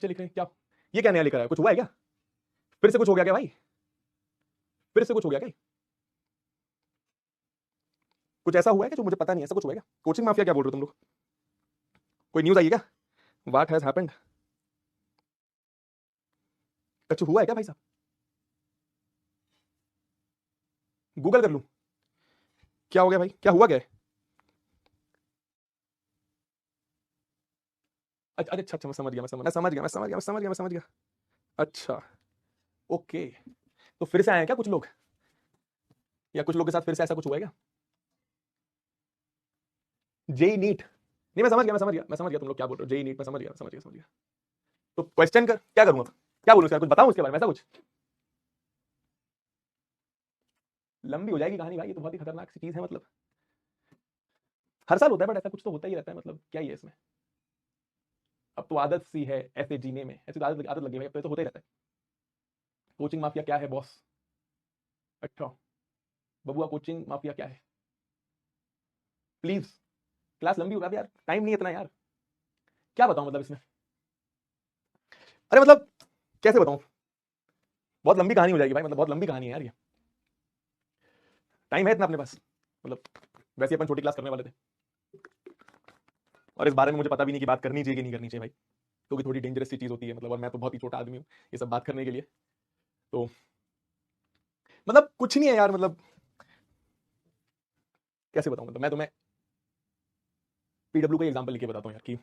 लिख रहे हैं क्या? ये क्या नया लिख रहा है? कुछ हुआ है क्या? फिर से कुछ हो गया क्या भाई? फिर से कुछ हो गया क्या? कुछ ऐसा हुआ है कि जो मुझे पता नहीं, ऐसा कुछ हुआ है क्या? कोचिंग माफिया क्या बोल रहे हो तुम लोग? कोई न्यूज आई है क्या? What has happened? कुछ हुआ है क्या भाई साहब? गूगल कर लूं? क्या हो गया भाई? क्या हुआ क्या है? अच्छा अच्छा अच्छा, मैं समझ गया, मैं समझ गया। अच्छा, ओके। तो फिर से आए हैं क्या कुछ लोग, या कुछ लोग के साथ फिर से ऐसा कुछ हुआ है क्या? JEE NEET? नहीं, मैं समझ गया तुम लोग क्या बोल रहे हो। जेई नीट, मैं समझ गया। तो क्वेश्चन कर, क्या करूंगा? क्या बोलूं उसका? कुछ बताऊं उसके बारे में ऐसा कुछ? लंबी हो जाएगी कहानी भाई, ये तो बहुत ही खतरनाक सी चीज है। मतलब हर साल होता है, बट ऐसा कुछ तो होता ही रहता है। मतलब क्या ही है इसमें? अब तो आदत सी है ऐसे जीने में, ऐसी तो आदत आदत लगी भाई, अब तो होता ही रहता है। कोचिंग माफिया क्या है बॉस? अच्छा, बबुआ कोचिंग माफिया क्या है? प्लीज। क्लास लंबी होगा यार, टाइम नहीं है इतना यार। क्या बताऊं मतलब इसमें? अरे मतलब कैसे बताऊं? बहुत लंबी कहानी हो जाएगी भाई, मतलब बहुत लंबी कहानी है यार ये। टाइम है इतना अपने पास? मतलब वैसे अपन छोटी क्लास करने वाले थे, और इस बारे में मुझे पता भी नहीं कि बात करनी चाहिए कि नहीं करनी चाहिए भाई, क्योंकि थोड़ी डेंजरस सी चीज होती है। मतलब और मैं तो बहुत ही छोटा आदमी हूँ ये सब बात करने के लिए। तो मतलब कुछ नहीं है यार। मतलब कैसे बताऊं? मतलब मैं तुम्हें पीडब्ल्यू का एग्जांपल लेके बताता हूँ यार कि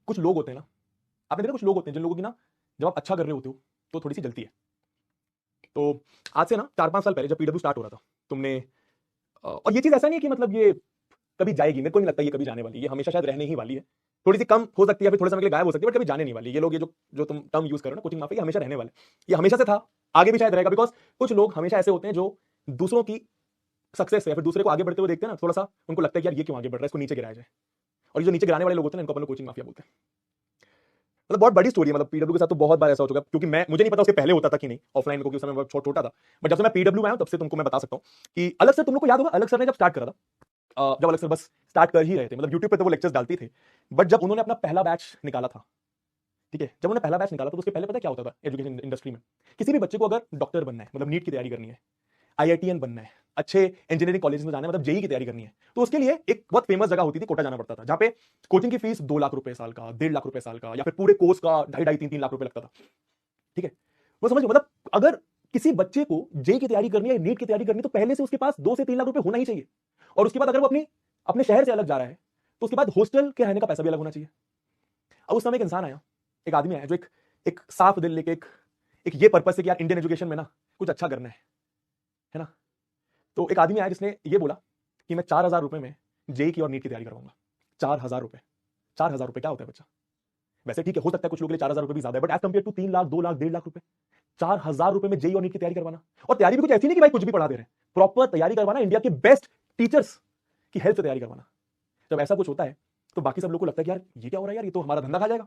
कुछ लोग होते हैं ना, आपने देखा कुछ लोग होते हैं जिन लोगों की ना, जब आप अच्छा कर रहे होते हो तो थोड़ी सी जलती है। तो आज से ना 4-5 साल पहले जब पीडब्ल्यू स्टार्ट हो रहा था, तुमने और ये चीज ऐसा नहीं है कि मतलब ये कभी जाएगी, मेरे को नहीं लगता ये कभी जाने वाली है। ये हमेशा शायद रहने ही वाली है। थोड़ी सी कम हो सकती है, फिर थोड़े समय के लिए गायब हो सकती है, बट कभी जाने नहीं वाली। ये लोग, ये जो जो तुम टर्म यूज करो ना कोचिंग माफिया, ये हमेशा रहने वाले। ये हमेशा से था, आगे भी शायद रहेगा। बिकॉज कुछ लोग हमेशा ऐसे होते हैं जो दूसरों की सक्सेस है, फिर दूसरे को आगे बढ़ते हुए देखते हैं ना, थोड़ा सा उनको लगता है कि यार ये क्यों आगे बढ़ रहा है, इसको नीचे गिराया जाए। और ये जो नीचे गिराने वाले लोग होते हैं ना, इनको अपन कोचिंग माफिया बोलते हैं। मतलब बहुत बड़ी स्टोरी है। मतलब पीडब्ल्यू के साथ तो बहुत बार ऐसा हो चुका है, क्योंकि मैं, मुझे नहीं पता उसके पहले होता था कि नहीं ऑफलाइन में, क्योंकि उस समय मैं छोटा था। बट जब से मैं पीडब्ल्यू में आया हूं, तब से तुमको मैं बता सकता हूँ कि अलग सर, तुम लोग को याद होगा अलग सर ने जब स्टार्ट करा था, जब अलग सर बस स्टार्ट कर ही रहे थे, मतलब यूट्यूब पे तो वो लेक्चर्स डालती थे। बट जब उन्होंने अपना पहला बैच निकाला था, ठीक है, जब उन्होंने पहला बैच निकाला था, तो उसके पहले पता क्या होता था एजुकेशन इंडस्ट्री में? किसी भी बच्चे को अगर डॉक्टर बनना है, मतलब नीट की तैयारी करनी है, आईआईटीएन बनना है, अच्छे इंजीनियरिंग कॉलेज में जाना है, मतलब जेई की तैयारी करनी है, तो उसके लिए एक बहुत फेमस जगह होती थी, कोटा जाना पड़ता था, जहां पे कोचिंग की फीस 2 लाख रुपए साल का, 1.5 लाख रुपए साल का, या फिर पूरे कोर्स का 2.5-3 लाख रुपए लगता था। ठीक है, वो समझ लो। मतलब अगर किसी बच्चे को जेई की तैयारी करनी है, नीट की तैयारी करनी है, तो पहले से उसके पास 2 से 3 लाख रुपए होना ही चाहिए। और उसके बाद अगर वो अपनी अपने शहर से अलग जा रहा है, तो उसके बाद हॉस्टल के रहने का पैसा भी अलग होना चाहिए। अब उस समय एक इंसान आया, एक आदमी आया, जो एक एक साफ दिल लेके, एक ये पर्पस है कि यार इंडियन एजुकेशन में ना कुछ अच्छा करना है ना। तो एक आदमी आया जिसने ये बोला कि मैं 4,000 रुपए में जेई की और नीट की तैयारी करवाऊंगा। 4,000 रुपए, 4,000 रुपए क्या होता है बच्चा? वैसे ठीक है, हो सकता है कुछ लोगों के लिए 4,000 रुपए भी ज्यादा है, but as compare to 3 lakh, 2 lakh, 1.5 lakh रुपए, 4,000 रुपए में जेई और नीट की तैयारी करवाना। और तैयारी भी कुछ ऐसी नहीं कि भाई कुछ भी पढ़ा दे रहे हैं, प्रॉपर तैयारी करवाना, इंडिया के बेस्ट टीचर्स की हेल्प से तैयारी करवाना। जब ऐसा कुछ होता है, तो बाकी सब लोग को लगता है कि यार ये क्या हो रहा है यार, ये तो हमारा धंधा खा जाएगा।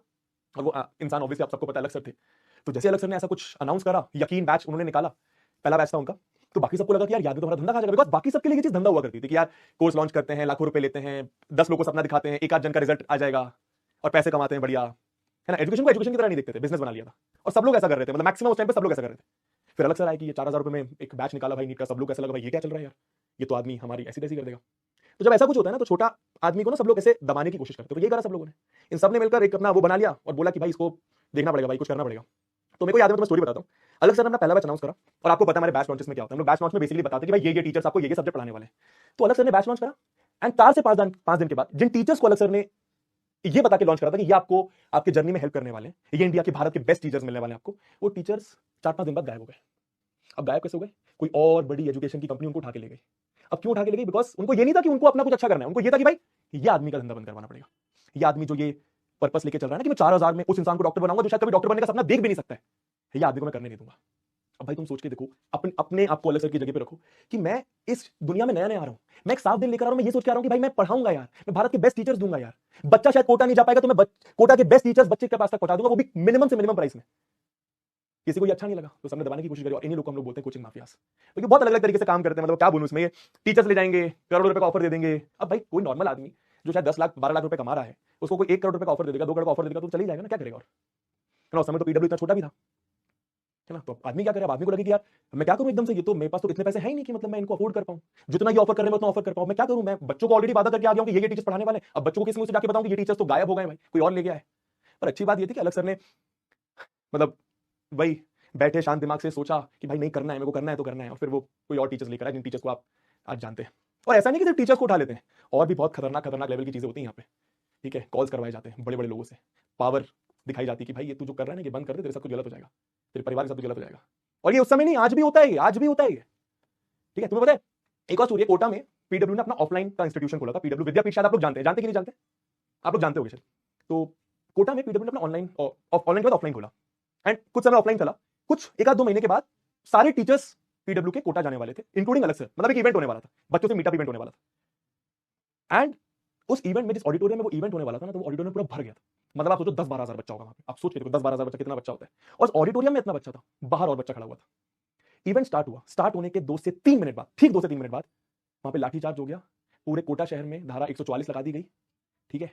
और वो इंसान ऑब्वियसली आप सबको पता है, अलग सर थे। तो जैसे अलग सर ने ऐसा कुछ अनाउंस करा, यकीन बैच उन्होंने निकाला, पहला बैच था उनका, तो बाकी सबको लगा कि यार याद तो हमारा धंधा खा जाएगा। बिकॉज बाकी सबके लिए ये चीज धंधा हुआ करती थी कि यार कोर्स लॉन्च करते हैं, लाखों रुपए लेते हैं, 10 लोगों को सपना दिखाते हैं, एक आध जन का रिजल्ट आ जाएगा और पैसे कमाते हैं बढ़िया, है ना। एजुकेशन को एजुकेशन की तरह नहीं देखते थे, बिजनेस बना लिया था। और सब लोग ऐसा कर रहे थे, मतलब मैक्सिमम उस टाइम पे सब लोग ऐसा कर रहे थे। फिर अलग सर आए कि ये 4,000 रुपए में एक बैच निकाला भाई नीट का, सब लोग ऐसा लगा भाई ये क्या चल रहा है यार, ये तो आदमी हमारी ऐसी तैसी कर देगा। तो जब ऐसा कुछ होता है ना, तो छोटा आदमी को ना सब लोग ऐसे दबाने की कोशिश करते हैं। तो ये करा सब लोगों ने, इन सब ने मिलकर एक अपना वो बना लिया और बोला कि भाई इसको देखना पड़ेगा, भाई कुछ करना पड़ेगा। तो मेरे को याद है, मैं तुम्हें स्टोरी बताता हूँ। अलग सर ने अपना पहला बैच अनाउंस करा, और आपको पता है हमारे बैच लॉन्चेस में क्या होता है, हम लोग बैच लॉन्च में बेसिकली बताते हैं कि भाई ये टीचर्स आपको ये सब्जेक्ट पढ़ाने वाले हैं। तो अलग सर ने बैच लॉन्च करा, एंड 4 से 5 दिन के बाद जिन टीचर्स को अलग सर ने ये बता के लॉन्च करा था कि ये आपको आपके जर्नी में हेल्प करने वाले हैं, ये इंडिया के, भारत के बेस्ट टीचर्स मिलने वाले हैं आपको, वो टीचर्स 4-5 दिन बाद गायब हो गए। अब गायब कैसे हो गए? कोई और बड़ी एजुकेशन की कंपनी उनको उठा के ले गई। अब क्यों उठा के ले गई? बिकॉज उनको ये नहीं था कि उनको अपना कुछ अच्छा करना है, उनको ये था कि भाई ये आदमी का धंधा बंद करवाना पड़ेगा। ये आदमी जो ये पर्पस लेके चल रहा है ना कि मैं 4,000 में उस इंसान को डॉक्टर बनाऊंगा जो शायद कभी डॉक्टर बनने का सपना देख भी नहीं सकता है, ये आदमी को मैं करने नहीं दूंगा। अब भाई तुम सोच के देखो, अपने अपने आपको अलग सर की जगह पे रखो कि मैं इस दुनिया में नया नया आ रहा हूं, मैं एक साफ दिल लेकर आ रहा हूं, मैं ये सोच के आ रहा हूं कि भाई मैं पढ़ाऊंगा यार, मैं भारत के बेस्ट टीचर्स दूंगा यार। बच्चा शायद कोटा नहीं जा पाएगा, तो मैं कोटा के बेस्ट टीचर्स बच्चे के पास तक पहुंचा दूंगा, वो भी मिनिमम से मिनिमम प्राइस में। किसी को ये अच्छा नहीं लगा, तो सबने दबाने की कोशिश करी, और इन्हीं लोग को हम लोग बोलते हैं कोचिंग माफियास। तो ये बहुत अलग अलग तरीके से काम करते हैं। मतलब क्या बोलूं इसमें, ये टीचर्स ले जाएंगे, करोड़ों रुपए का ऑफर दे देंगे। अब भाई कोई नॉर्मल आदमी जो शायद 10 लाख 12 लाख रुपए कमा रहा है, उसको कोई 1 करोड़ रुपए का ऑफर दे देगा, 2 करोड़ का ऑफर दे देगा, तो चल ही जाएगा ना, क्या करेगा? और है ना, उस समय तो पीडब्ल्यू इतना छोटा भी था, है ना? तो आदमी क्या करे? अब आदमी को लगे कि यार मैं क्या करूं एकदम से, ये तो मेरे पास तो इतने पैसे हैं ही नहीं कि मतलब मैं इनको अफोर्ड कर पाऊं, जितना ये ऑफर कर रहे हैं मैं उतना ऑफर कर पाऊं, मैं क्या करूं? मैं बच्चों को ऑलरेडी वादा करके आ गया हूं कि ये टीचर्स पढ़ाने वाले हैं, अब बच्चों को किस मुंह से जाके बताऊं कि ये टीचर्स तो गायब हो गए भाई, कोई और ले गया है। पर अच्छी बात ये थी कि अलग सर ने मतलब वही बैठे शांत दिमाग से सोचा कि भाई नहीं करना है, मेरे को करना है तो करना है, और फिर वो कोई और टीचर्स लेकर आए, जिन टीचर्स को आप आज जानते हैं। और ऐसा नहीं कि सिर्फ टीचर्स को उठा लेते हैं, और भी बहुत खतरनाक खतरनाक लेवल की चीजें होती हैं यहाँ पे, ठीक है? कॉल्स करवाए जाते हैं बड़े बड़े लोगों से, पावर दिखाई जाती है कि भाई ये तू जो कर रहा है ना, ये बंद कर दे, तेरे साथ कुछ गलत हो जाएगा, तेरे परिवार के साथ कुछ गलत हो जाएगा। और ये उस समय नहीं, आज भी होता है, आज भी होता है, ठीक है? तुम्हें पता है एक और स्टोरी, कोटा में पीडब्ल्यू ने अपना ऑफलाइन का इंस्टीट्यूशन खोला था, पीडब्ल्यू विद्यापीठ, शायद आप लोग जानते हैं, जानते कि नहीं जानते? आप लोग जानते होंगे शायद। तो कोटा में पीडब्ल्यू ने अपना ऑनलाइन ऑनलाइन के बाद ऑफलाइन खोला, एंड कुछ समय ऑफलाइन चला, कुछ 1-2 महीने के बाद सारे टीचर्स पीडब्ल्यू के कोटा जाने वाले थे, इंक्लूडिंग अलग सर, मतलब एक इवेंट होने वाला था, बच्चों से मीटअप इवेंट होने वाला था। एंड उस इवेंट में, जिस ऑडिटोरियम में वो इवेंट होने वाला था ना, तो वो ऑडिटोरियम पूरा भर गया था। मतलब आप सोचो 10-12 हजार बच्चा होगा वहां पे, आप सोच के देखो 10-12 हजार बच्चा कितना बच्चा होता है, और ऑडिटोरियम में इतना बच्चा था, बाहर और बच्चा खड़ा हुआ था। इवेंट स्टार्ट हुआ, स्टार्ट होने के 2 से 3 मिनट बाद, ठीक 2 से 3 मिनट बाद वहां पे लाठीचार्ज हो गया, पूरे कोटा शहर में धारा 144 लगा दी गई, ठीक है?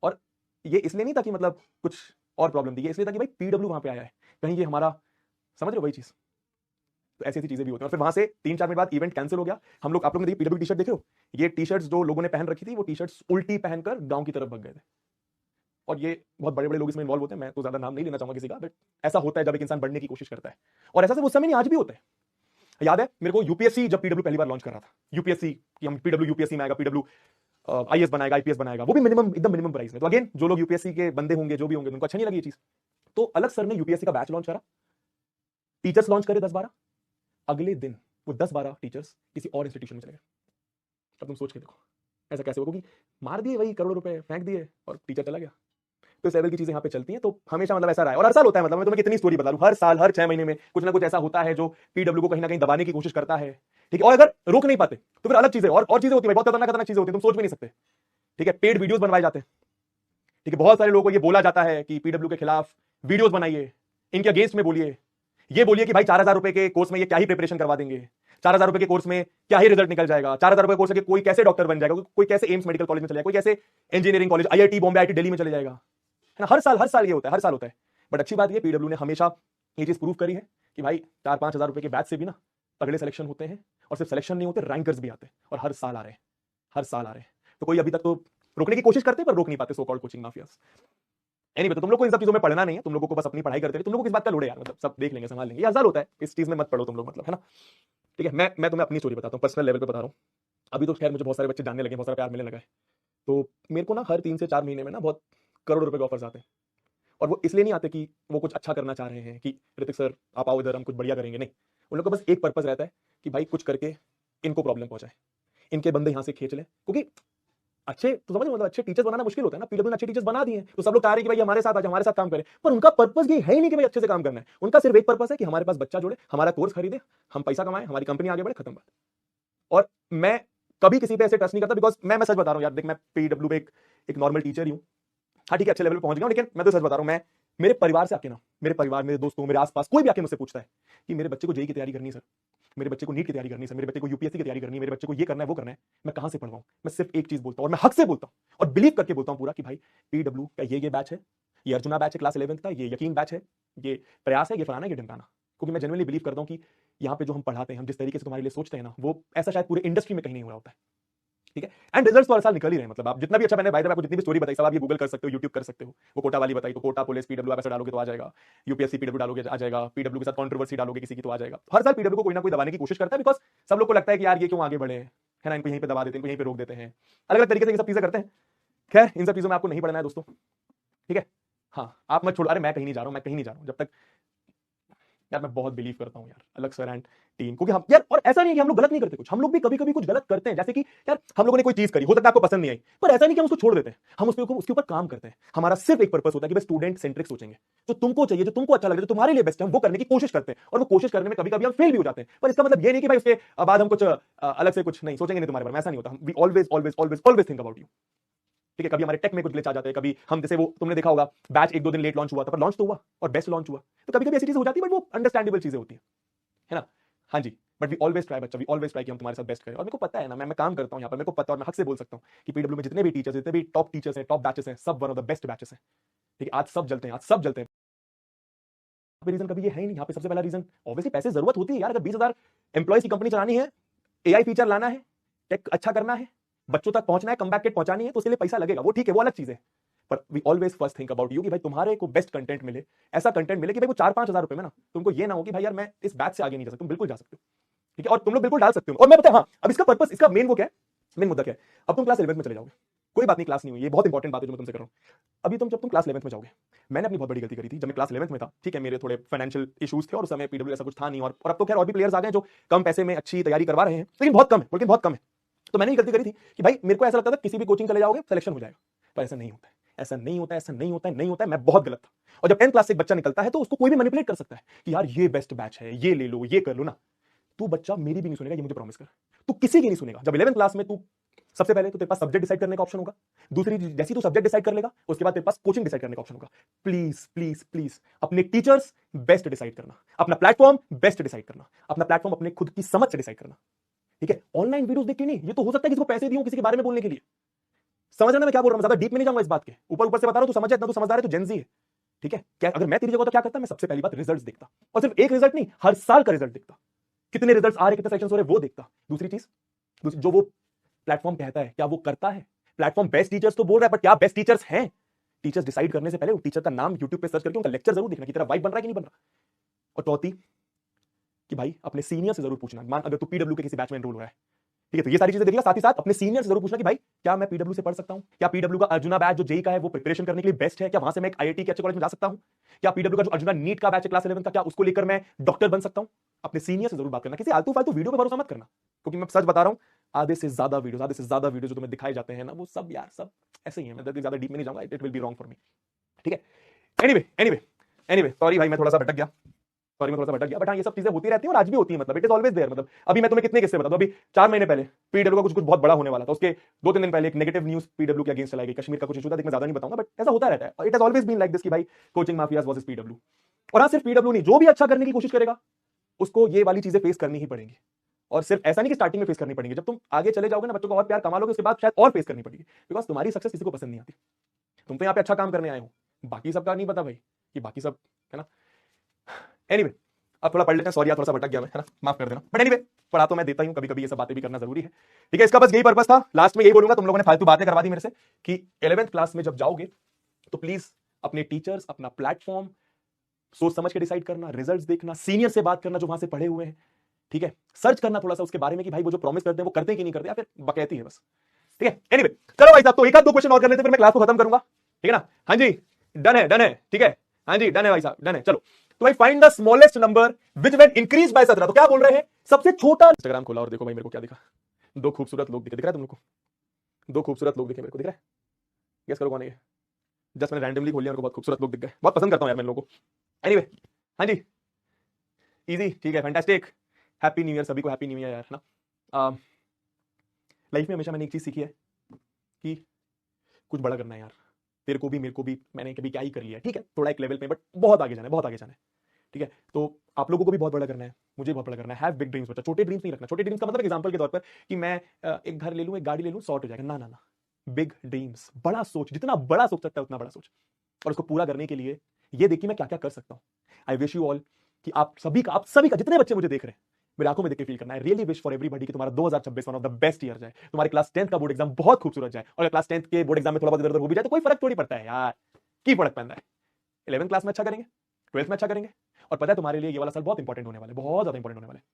और ये इसलिए नहीं था कि मतलब कुछ और प्रॉब्लम थी, ये इसलिए था कि भाई पीडब्ल्यू वहां पे आया है, कहीं ये हमारा, समझ रहे हो वही चीज? तो ऐसी ऐसी चीजें भी होती हैं। और फिर वहां से 3-4 मिनट बाद इवेंट कैंसिल हो गया। हम लोग, आप लोग ने पीडब्ल्यू टी शर्ट देखे हो, ये टी शर्ट्स जो लोगों ने पहन रखी थी, वो टी शर्ट्स उल्टी पहनकर गांव की तरफ भाग गए थे। और ये बहुत बड़े बड़े लोग इसमें इन्वॉल्व होते हैं, मैं तो ज्यादा नाम नहीं लेना चाहूंगा किसी का, बट ऐसा होता है जब एक इंसान बढ़ने की कोशिश करता है, और ऐसा सिर्फ उस समय नहीं, आज भी होता है। याद है मेरे को यूपीएससी, जब पीडब्ल्यू पहली बार लॉन्च कर रहा था, यूपीएससी कि हम पीडब्ल्यू यूपीएससी में आएगा, पीडब्ल्यू आईएएस बनाएगा, आईपीएस बनाएगा, वो भी मिनिमम, एकदम मिनिमम प्राइस में। तो अगेन जो लोग यूपीएससी के बंदे होंगे, जो भी होंगे, उनको अच्छा नहीं लगी ये चीज, तो अलग सर ने यूपीएससी का बैच लॉन्च करा, टीचर्स लॉन्च करे 10-12, अगले दिन वो 10-12 टीचर्स किसी और इंस्टीट्यूशन में चले गए। अब तुम सोच के देखो ऐसा कैसे होगा, क्योंकि मार दिए वही करोड़ों रुपए फेंक दिए और टीचर चला गया। तो इस लेवल की चीजें यहाँ पे चलती हैं। तो हमेशा मतलब ऐसा रहा है, और हर साल होता है। मतलब मैं तुम्हें कितनी स्टोरी बता दूं, हर साल हर 6 महीने में कुछ ना कुछ ऐसा होता है जो पीडब्ल्यू को कहीं ना कहीं दबाने की कोशिश करता है, ठीक है? और अगर रोक नहीं पाते तो फिर अलग चीजें और चीजें होती है, बहुत खतरनाक खतरनाक चीजें होती है, तुम सोच भी नहीं सकते, ठीक है? पेड वीडियोस बनवाए जाते हैं, ठीक है? बहुत सारे लोगों को ये बोला जाता है कि पीडब्ल्यू के खिलाफ वीडियोस बनाइए, इनके अगेंस्ट में बोलिए, ये बोलिए कि भाई 4,000 रुपए के कोर्स में ये क्या ही प्रिपरेशन करवा देंगे, 4,000 रुपए के कोर्स में क्या ही रिजल्ट निकल जाएगा, 4,000 रुपए कोर्स के कोई कैसे डॉक्टर बन जाएगा, कोई कैसे एम्स मेडिकल कॉलेज में चले जाएगा, कोई कैसे engineering college, IIT Bombay, IIT Delhi में चले जाएगा, है ना? हर साल ये होता है, हर साल होता है। बट अच्छी बात ये, पीडब्ल्यू ने हमेशा ये चीज प्रूव करी है कि भाई 4-5 हजार रुपए के बैच से भी ना तगड़े सिलेक्शन होते हैं, और सिर्फ सिलेक्शन नहीं होते, रैंकर्स भी आते हैं, और हर साल आ रहे हैं, हर साल आ रहे हैं। तो कोई अभी तक तो रोकने की कोशिश करते हैं, पर रोक नहीं पाते so called coaching mafias. Anyway, तो तुम लोग को इन सब चीजों में पढ़ना नहीं है, तुम लोगों को बस अपनी पढ़ाई करते रहे, तुम लोगों को इस बात का लोड है यार, मतलब सब देख लेंगे, संभाल लेंगे, ये हजाल होता है, इस चीज में मत पढ़ो तुम लोग, मतलब, है ना? ठीक है, मैं तुम्हें अपनी स्टोरी बताता हूँ, पर्सनल लेवल पे बता रहा हूँ। अभी तो खैर मुझे बहुत सारे बच्चे जानने लगे, बहुत सारा प्यार मिलने लगा है, तो मेरे को ना हर 3 से 4 महीने में ना बहुत करोड़ रुपए के ऑफर्स आते हैं। और वो इसलिए नहीं आते कि वो कुछ अच्छा करना चाह रहे हैं कि ऋतिक सर आप आओ इधर, हम कुछ बढ़िया करेंगे, नहीं। उन लोग का बस एक पर्पस रहता है कि भाई कुछ करके इनको प्रॉब्लम पहुंचाए, इनके बंदे यहाँ से खींच लें, क्योंकि अच्छे, तो समझ, मतलब अच्छे टीचर्स बनाना मुश्किल होता है ना। पीडब्ल्यू ने अच्छे टीचर्स बना दिए हैं, तो सब लोग चाह रहे हैं कि भाई हमारे साथ आज हमारे साथ काम करें, पर उनका पर्पस ये है ही नहीं कि भाई अच्छे से काम करना है। उनका सिर्फ एक पर्पस है कि हमारे पास बच्चा जोड़े, हमारा कोर्स खरीदे, हम पैसा कमाएं, हमारी कंपनी आगे बढ़े, खत्म बात। और मैं कभी किसी पे ऐसे ट्रस्ट नहीं करता, बिकॉज मैं सच बता रहा हूँ यार, देख मैं पीडब्ल्यू में एक नॉर्मल टीचर ही हूँ, हाँ ठीक है, अच्छे लेवल पे पहुंच गया हूं, लेकिन मैं तो सच बता रहा हूँ, मैं मेरे परिवार से आके ना, मेरे परिवार, मेरे दोस्तों, मेरे आसपास कोई भी आके मुझसे पूछता है कि मेरे बच्चे को जेईई की तैयारी करनी है सर, मेरे बच्चे को नीट की तैयारी करनी है सर, मेरे बच्चे को यूपीएससी की तैयारी करनी है, मेरे बच्चे को ये करना है वो करना है, मैं कहां से पढ़वाऊं? मैं सिर्फ एक चीज बोलता हूं, और मैं हक से बोलता हूं और बिलीव करके बोलता हूं पूरा, कि भाई पीडब्ल्यू का ये बैच है, ये अर्जुना बैच है क्लास 11th का, ये यकीन बैच है, ये प्रयास है, ये फलाना, ये ढिमकाना। क्योंकि मैं जेन्युइनली बिलीव करता हूं कि यहाँ पे जो हम पढ़ाते हैं, हम जिस तरीके से तुम्हारे लिए सोचते हैं ना, वो ऐसा शायद पूरे इंडस्ट्री में कहीं नहीं हो रहा होता है, ठीक है? एंड रिजल्ट्स तो हर साल निकल ही रहे हैं। मतलब आप जितना भी अच्छा, मैंने आपको जितनी भी स्टोरी बताई सब आप ये गूगल कर सकते हो, यूट्यूब कर सकते हो। वो कोटा वाली बताई तो कोटा पुलिस पीडब्ल्यू आप ऐसा डालोगे तो आ जाएगा, यूपीएससी पीडब्ल्यू डालोगे आ जाएगा, पीडब्ल्यू के साथ कंट्रोवर्सी डालोगे किसी की तो आ जाएगा। हर साल पीडब्ल्यू को कोई ना कोई दबाने की कोशिश करता है, बिकॉज सब लोग को लगता है कि यार ये क्यों आगे बढ़े, है ना, इनको यहीं पे दबा देते हैं, इनको यहीं पे रोक देते हैं, अलग अलग तरीके से ये सब चीजें करते हैं। खैर इन सब चीजों में आपको नहीं पढ़ना है दोस्तों, ठीक है? हाँ, आप मत छोड़ो, अरे मैं कहीं नहीं जा रहा हूँ, मैं कहीं नहीं जा रहा हूँ जब तक, यार मैं बहुत बिलीव करता हूँ यार अलग सर एंड टीम, क्योंकि हम यार, और ऐसा नहीं है कि हम लोग गलत नहीं करते कुछ, हम लोग भी कभी कभी कुछ गलत करते हैं। जैसे कि यार हम लोगों ने कोई चीज करी, हो सकता है आपको पसंद नहीं आई, पर ऐसा नहीं कि हम उसको छोड़ देते हैं, हम उसके ऊपर काम करते हैं। हमारा सिर्फ एक पर्पस होता है कि भाई स्टूडेंट सेंट्रिक सोचेंगे, जो तुमको चाहिए, जो तुमको अच्छा लगे, जो तुम्हारे लिए बेस्ट है, हम वो करने की कोशिश करते हैं। और वो कोशिश करने में कभी कभी हम फेल भी हो जाते हैं, पर इसका मतलब ये नहीं कि भाई उसके बाद हम कुछ अलग से कुछ नहीं सोचेंगे नहीं तुम्हारे बारे में, ऐसा नहीं होता। We always always always always think about you, ठीक है? कभी हमारे टेक में कुछ ग्लिच आ जाते हैं, कभी हम, जैसे वो तुमने देखा होगा बैच 1-2 दिन लेट लॉन्च हुआ था, पर लॉन्च तो हुआ और बेस्ट लॉन्च हुआ। तो कभी कभी ऐसी चीजें हो जाती है, बट वो अंडरस्टैंडेबल चीजें होती है ना? हाँ जी, बट वी ऑलवेज ट्राई बच्चा, वी ऑलवेज ट्राई कि हम तुम्हारे साथ बेस्ट करें। और मेरे को पता है ना, मैं काम करता हूँ यहाँ पर, मेरे को पता है और मैं हक से बोल सकता हूँ कि पीडब्ल्यू में जितने भी टीचर्स, जितने भी टॉप टीचर्स हैं, टॉप बैचेस हैं, सब one of the best batches हैं। ठीक है, आज सब जलते हैं, आज सब जलते हैं। रीजन कभी ये है ही नहीं यहाँ पे। सबसे पहला रीजन ऑब्वियसली पैसे जरूरत होती है यार। अगर 20,000 एम्प्लॉयज की कंपनी चलानी है, एआई फीचर लाना है, टेक अच्छा करना है, बच्चों तक पहुंचना है, कमबैक किट पहुंचानी है, तो उसके लिए पैसा लगेगा, वो ठीक है, वो अलग चीज है। पर we always first think about you कि भाई तुम्हारे को बेस्ट कंटेंट मिले, ऐसा कंटेंट मिले कि भाई वो 4-5 हजार रुपए में ना तुमको ये ना हो कि भाई यार मैं इस बैच से आगे नहीं जा सकता। तुम बिल्कुल जा सकते हो, ठीक है, और तुम लोग बिल्कुल डाल सकते हो। और मैं पता है, हाँ, अब इसका पर्पस, इसका मेन वो क्या है, मेन मुद्दा क्या है, अब तुम क्लास 11th में चले जाओगे, कोई बात नहीं, क्लास नहीं हुई, ये बहुत इंपॉर्टेंट बात है जो मैं तुमसे कर रहा हूं। अभी जब तुम क्लास 11th में जाओगे, मैंने अपनी बहुत बड़ी गलती करी थी जब मैं क्लास 11th में था। ठीक है, मेरे थोड़े फाइनेंशियल इश्यूज थे और उस समय पीडब्ल्यू ऐसा कुछ था नहीं, और अब तो खैर और भी प्लेयर्स आ गए जो कम पैसे में अच्छी तैयारी करवा रहे हैं, लेकिन बहुत कम है, लेकिन बहुत कम है। तो मैंने ये गलती करी थी कि भाई मेरे को ऐसा लगता था किसी भी कोचिंग चले जाओगे सिलेक्शन हो जाएगा, पर ऐसा नहीं होता है, ऐसा नहीं होता है, ऐसा नहीं होता है, नहीं होता है। मैं बहुत गलत था। और जब 10th क्लास से एक बच्चा निकलता है तो उसको कोई भी मैनिपुलेट कर सकता है कि यार ये बेस्ट बैच है, ये ले लो, ये कर लो ना। तू बच्चा मेरी भी नहीं सुनेगा, ये मुझे प्रॉमिस कर। तू किसी की नहीं सुनेगा। जब 11th क्लास में तू, सबसे पहले तो तेरे पास सब्जेक्ट डिसाइड करने का ऑप्शन होगा, दूसरी जैसी तू सब्जेक्ट डिसाइड कर लेगा उसके बाद तेरे पास कोचिंग डिसाइड करने का ऑप्शन होगा। प्लीज प्लीज प्लीज अपने टीचर्स बेस्ट डिसाइड करना, अपना प्लेटफॉर्म बेस्ट डिसाइड करना, अपना प्लेटफॉर्म अपने खुद की समझ से डिसाइड करना। ठीक है, ऑनलाइन वीडियोस देख के नहीं, ये तो हो सकता है किसी को पैसे दिए किसी के बारे में बोलने के लिए। समझ रहा मैं क्या बोल रहा हूं, ज्यादा डीप में नहीं जाऊंगा इस बात के, ऊपर ऊपर से बता रहा हूं, तू समझ, इतना तू समझदार है, तू जेनजी है। ठीक है, क्या अगर मैं तेरी जगह तो क्या करता, मैं सबसे पहली बात रिजल्ट्स देखता, और सिर्फ एक रिजल्ट नहीं, हर साल का रिजल्ट देखता, कितने रिजल्ट्स आ रहे, कितने सेक्शंस हो रहे, वो देखता। दूसरी चीज, जो वो प्लेटफॉर्म कहता है क्या वो करता है। प्लेटफॉर्म बेस्ट टीचर्स तो बोल रहा है, बट क्या बेस्ट टीचर्स हैं। टीचर्स डिसाइड करने से पहले टीचर का नाम यूट्यूब पे सर्च करके उनका लेक्चर जरूर देखना कि तेरा वाइब बन रहा है कि नहीं बन रहा। और चौथी कि भाई अपने सीनियर से जरूर पूछना, मान अगर तू पीडब्ल्यू के किसी बैच में एनरोल हो रहा है, ठीक है, तो ये सारी चीजें देख लिया, साथ ही साथ अपने सीनियर से जरूर पूछना कि भाई क्या मैं पीडब्ल्यू से पढ़ सकता हूं, क्या पीडब्ल्यू का अर्जुना बैच जो जेई का है वो प्रिपरेशन करने के लिए बेस्ट है, क्या वहां से मैं एक आईआईटी के अच्छे कॉलेज में जा सकता हूं, क्या पीडब्ल्यू का जो अर्जुना नीट का बैच है क्लास 11 का, क्या उसको लेकर मैं डॉक्टर बन सकता हूं। अपने सीनियर से जरूर बात करना, किसी आलतू फालतू वीडियो पे भरोसा मत करना, क्योंकि मैं सच बता रहा हूं, आधे से ज्यादा वीडियो जो तुम्हें दिखाए जाते हैं ना, वो सब यार सब ऐसे ही है। मैं ज्यादा डीप में नहीं जाऊंगा, it will be wrong for me. ठीक है, एनीवे सॉरी भाई, मैं थोड़ा सा भटक गया, बट हाँ ये सब चीजें होती रहती हैं और आज भी होती है, मतलब इट इज ऑलवेज देयर। मतलब अभी मैं तुम्हें कितने किस्से बताऊं, अभी 4 महीने पहले पीडब्ल्यू का कुछ बहुत बड़ा होने वाला था, उसके 2-3 दिन पहले एक नेगेटिव न्यूज पीडब्ल्यू के अगेंस्ट चलाई गई, कश्मीर का कुछ इशू था, मैं ज्यादा नहीं बताऊंगा, बट ऐसा होता रहता है। और it has always been like this कि भाई कोचिंग माफियाज वर्सेस पीडब्ल्यू। और हाँ, सिर्फ पीडब्ल्यू नहीं, जो भी अच्छा करने की कोशिश करेगा उसको ये वाली चीजें फेस करनी ही पड़ेंगी। और सिर्फ ऐसा नहीं कि स्टार्टिंग में फेस करनी पड़ेगी, जब तुम आगे चले जाओगे ना, बच्चों को और प्यार कमा लोगे, उसके बाद शायद और फेस करनी पड़ेगी, बिकॉज तुम्हारी सक्सेस किसी को पसंद नहीं आती। तुम तो यहाँ पे अच्छा काम करने आए हो, बाकी सबका नहीं पता भाई कि बाकी सब है ना। एनीवे अब थोड़ा पढ़ लेते हैं, सॉरी यार थोड़ा सा भटक गया मैं, है ना, माफ कर देना। बट एनीवे पढ़ा तो मैं देता हूं, कभी कभी ये सब बातें भी करना जरूरी है। ठीक है, इसका बस यही पर्पस था। लास्ट में यही बोलूंगा, तुम लोगों ने फालतू बातें करवा दी मेरे से, कि 11th क्लास में जब जाओगे तो प्लीज अपने टीचर्स, अपना प्लेटफॉर्म सोच समझ के डिसाइड करना, रिजल्ट्स देखना, सीनियर से बात करना जो वहां से पढ़े हुए हैं। ठीक है, सर्च करना थोड़ा सा उसके बारे में कि भाई वो जो प्रॉमिस करते हैं वो करते हैं कि नहीं करते, या फिर बकैती है बस। ठीक है, एनीवे चलो भाई साहब, तो एक आध 2 क्वेश्चन और कर लेते फिर मैं क्लास को खत्म करूंगा। ठीक है ना, हाँ जी डन है, ठीक है, हाँ जी डन है भाई साहब, डन है। चलो तो भाई find the smallest number which when increase by 17। तो क्या बोल रहे हैं, सबसे छोटा। इंस्टाग्राम खोला और देखो भाई मेरे को क्या दिखा, 2 खूबसूरत लोग दिख रहा है तुम लोग को, 2 खूबसूरत लोग दिखे मेरे को, दिख रहा है, गेस करो कौन है ये। जस्ट मैंने रैंडमली खोल लिया, मेरे को बहुत खूबसूरत लोग दिख गए, बहुत पसंद करता हूं यार मैं लोगों को। एनीवे हाँ जी इजी, ठीक है, फैंटास्टिक, हैप्पी न्यू ईयर सभी को, हैप्पी न्यू ईयर यार, है ना। लाइफ में हमेशा मैंने एक चीज सीखी है कि कुछ बड़ा करना है यार, तेरे को भी मेरे को भी, मैंने कभी क्या ही कर लिया, ठीक है, थोड़ा एक लेवल पे, बट बहुत आगे जाना है, बहुत आगे जाना है। ठीक है, तो आप लोगों को भी बहुत बड़ा करना है, मुझे बहुत बड़ा करना है। हैव बिग ड्रीम्स बच्चा, छोटे ड्रीम्स नहीं रखना। छोटे ड्रीम्स का मतलब एग्जांपल के तौर पर कि मैं एक घर ले लूं, एक गाड़ी ले लूं, सॉर्ट हो जाएगा, ना ना ना। बिग ड्रीम्स, बड़ा सोच, जितना बड़ा सोच सकता है उतना बड़ा सोच, और उसको पूरा करने के लिए ये देखिए मैं क्या क्या कर सकता हूं। आई विश यू ऑल कि आप सभी का जितने बच्चे मुझे देख रहे हैं, मेरी आंखों में देख के फील करना है, रियली विश फॉर एवरीबॉडी कि तुम्हारा 2026 one of the best year जाए, तुम्हारे क्लास 10th का बोर्ड एग्जाम बहुत खूबसूरत जाए। और क्लास 10th के बोर्ड एग्जाम में थोड़ा बहुत इधर उधर हो भी जाए तो कोई फर्क थोड़ी पड़ता है यार, की फर्क पड़ता है। 11th क्लास में अच्छा करेंगे, 12th में अच्छा करेंगे, और पता है तुम्हारे लिए ये वाला साल बहुत इंपॉर्टेंट होने वाला है, बहुत ज्यादा इंपॉर्टेंट होने वाला है।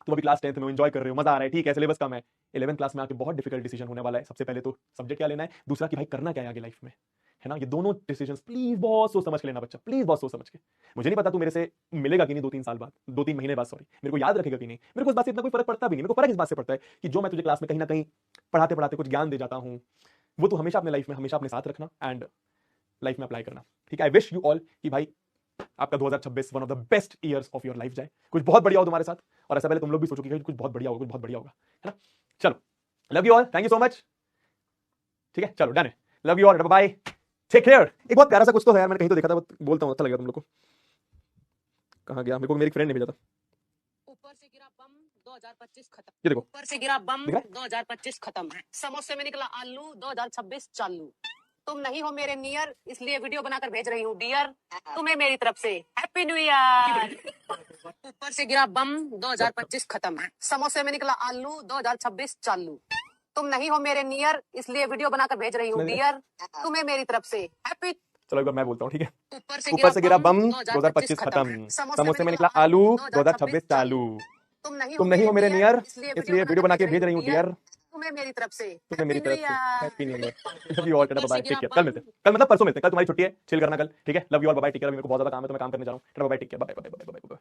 तुम अभी क्लास 10th में एंजॉय कर रहे हो, मजा आ रहा है, ठीक है, सिलेबस कम है। 11th क्लास में आके बहुत डिफिकल्ट डिसीजन होने वाला है। सबसे पहले तो सब्जेक्ट क्या लेना है, दूसरा कि भाई करना क्या है आगे लाइफ में, है ना। ये दोनों डिसीजंस प्लीज बहुत सोच समझ के लेना बच्चा, प्लीज बहुत सोच समझ के। मुझे नहीं पता तू मेरे से मिलेगा कि नहीं 2-3 साल बाद, 2-3 महीने बाद, सॉरी, मेरे को याद रखेगा कि नहीं, मेरे को इस बात से इतना कोई फर्क पड़ता भी नहीं। मेरे को फर्क इस बात से पड़ता है कि जो मैं तुझे क्लास में कहीं ना कहीं पढ़ाते पढ़ाते कुछ ज्ञान दे जाता हूं, वो तू हमेशा अपने लाइफ में हमेशा अपने साथ रखना एंड लाइफ में अप्लाई करना। ठीक है, आई विश यू ऑल कि भाई आपका 2026 one of the best years of your life जाए, कुछ बहुत बढ़िया हो तुम्हारे साथ। और ऐसा पहले तुम लोग भी सोचो कि कुछ बहुत बढ़िया होगा, कुछ बहुत बढ़िया होगा, है ना। चलो, love you all, thank you so much. ठीक है, चलो डन है, love you all, bye, take care. एक बहुत प्यारा सा कुछ तो है यार, मैंने कहीं तो देखा था, बोलता हूँ, अच्छा लगेगा तुम लोग को। कहाँ गया, मेरे को मेरी फ्रेंड ने भेजा था। ऊपर से गिरा बम, 2 2025 खत्म। ये देखो ऊपर से गिरा बम, दिख रहा है? 2025 खत्म। समोसे में निकला आलू, 2026 चालू। तुम नहीं हो मेरे नियर, इसलिए वीडियो बनाकर भेज रही हूँ डियर, तुम्हें मेरी तरफ से हैप्पी न्यू ईयर। ऊपर से गिरा बम, 2025 खत्म। समोसे में निकला आलू, 2026 चालू। तुम नहीं हो मेरे नियर, इसलिए वीडियो बनाकर भेज रही हूँ सुना दे डियर, तुम्हें मेरी तरफ से हैप्पी। चलो एक बार मैं बोलता हूँ, ठीक है? ऊपर से गिरा बम, 2025 खत्म, खत्म। समोसे में निकला आलू, 2026 चालू। तुम तुम नहीं हो मेरे नियर, इसलिए इसलिए वीडियो बना के भेज रही हूँ डियर, तुम्हें मेरी तरफ से तुम्हें मेरी तरफ से happy new year. Love you all, Tata ऊपर बाय, से टेक गिरा केयर। कल बम। मिलते हैं, कल मतलब परसों मिलते हैं, कल तुम्हारी छुट्टी है, चिल करना कल, ठीक है? Love you all, bye, take care. मेरे को बहुत ज्यादा काम है तो मैं काम करने जा रहा हूँ। Tata bye, take care, bye bye bye bye bye.